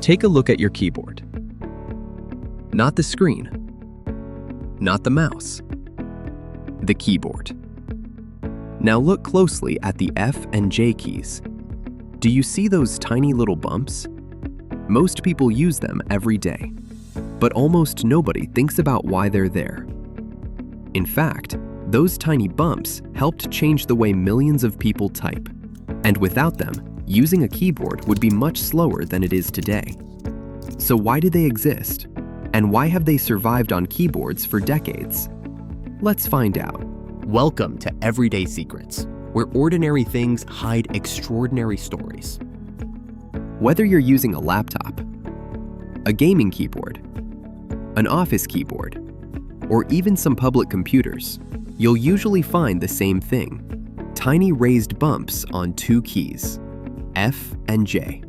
Take a look at your keyboard. Not the screen, not the mouse, the keyboard. Now look closely at the F and J keys. Do you see those tiny little bumps? Most people use them every day, but almost nobody thinks about why they're there. In fact, those tiny bumps helped change the way millions of people type, and without them, using a keyboard would be much slower than it is today. So why do they exist? And why have they survived on keyboards for decades? Let's find out. Welcome to Everyday Secrets, where ordinary things hide extraordinary stories. Whether you're using a laptop, a gaming keyboard, an office keyboard, or even some public computers, you'll usually find the same thing: tiny raised bumps on two keys, F and J.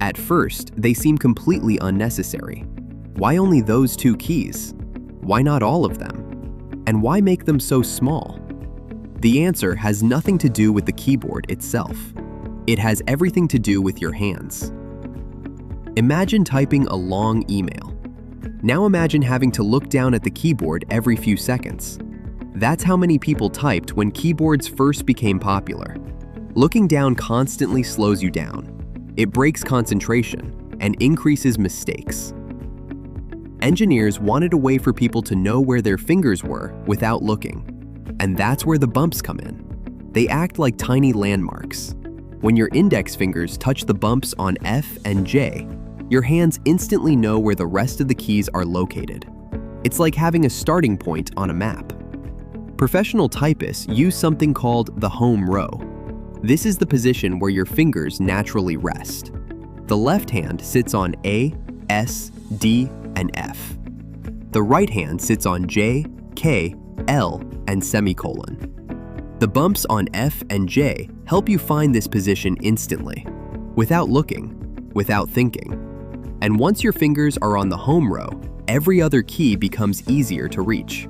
At first, they seem completely unnecessary. Why only those two keys? Why not all of them? And why make them so small? The answer has nothing to do with the keyboard itself. It has everything to do with your hands. Imagine typing a long email. Now imagine having to look down at the keyboard every few seconds. That's how many people typed when keyboards first became popular. Looking down constantly slows you down. It breaks concentration and increases mistakes. Engineers wanted a way for people to know where their fingers were without looking. And that's where the bumps come in. They act like tiny landmarks. When your index fingers touch the bumps on F and J, your hands instantly know where the rest of the keys are located. It's like having a starting point on a map. Professional typists use something called the home row. This is the position where your fingers naturally rest. The left hand sits on A, S, D, and F. The right hand sits on J, K, L, and semicolon. The bumps on F and J help you find this position instantly, without looking, without thinking. And once your fingers are on the home row, every other key becomes easier to reach.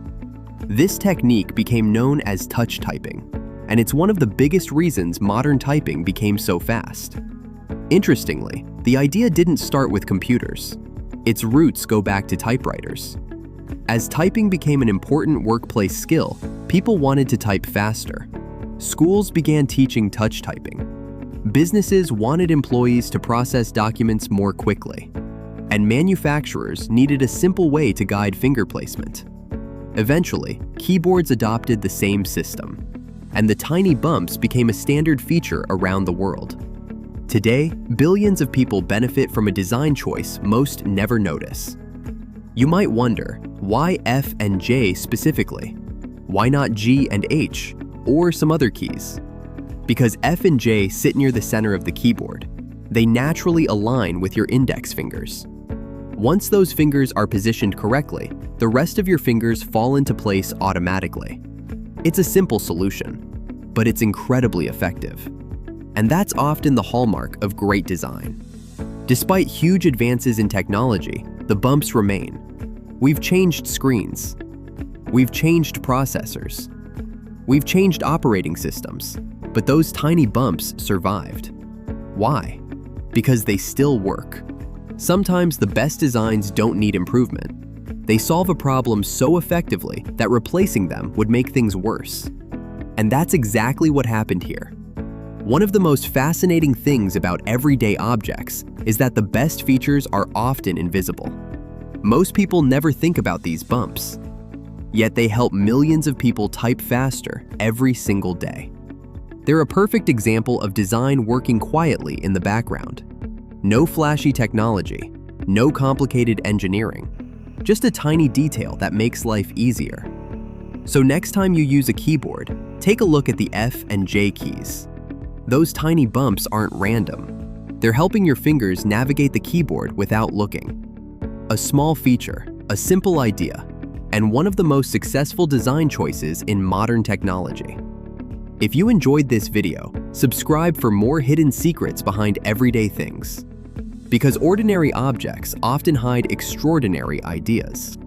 This technique became known as touch typing, and it's one of the biggest reasons modern typing became so fast. Interestingly, the idea didn't start with computers. Its roots go back to typewriters. As typing became an important workplace skill, people wanted to type faster. Schools began teaching touch typing. Businesses wanted employees to process documents more quickly. And manufacturers needed a simple way to guide finger placement. Eventually, keyboards adopted the same system, and the tiny bumps became a standard feature around the world. Today, billions of people benefit from a design choice most never notice. You might wonder, why F and J specifically? Why not G and H, or some other keys? Because F and J sit near the center of the keyboard. They naturally align with your index fingers. Once those fingers are positioned correctly, the rest of your fingers fall into place automatically. It's a simple solution, but it's incredibly effective. And that's often the hallmark of great design. Despite huge advances in technology, the bumps remain. We've changed screens. We've changed processors. We've changed operating systems, but those tiny bumps survived. Why? Because they still work. Sometimes the best designs don't need improvement. They solve a problem so effectively that replacing them would make things worse. And that's exactly what happened here. One of the most fascinating things about everyday objects is that the best features are often invisible. Most people never think about these bumps, yet they help millions of people type faster every single day. They're a perfect example of design working quietly in the background. No flashy technology, no complicated engineering, just a tiny detail that makes life easier. So next time you use a keyboard, take a look at the F and J keys. Those tiny bumps aren't random. They're helping your fingers navigate the keyboard without looking. A small feature, a simple idea, and one of the most successful design choices in modern technology. If you enjoyed this video, subscribe for more hidden secrets behind everyday things. Because ordinary objects often hide extraordinary ideas.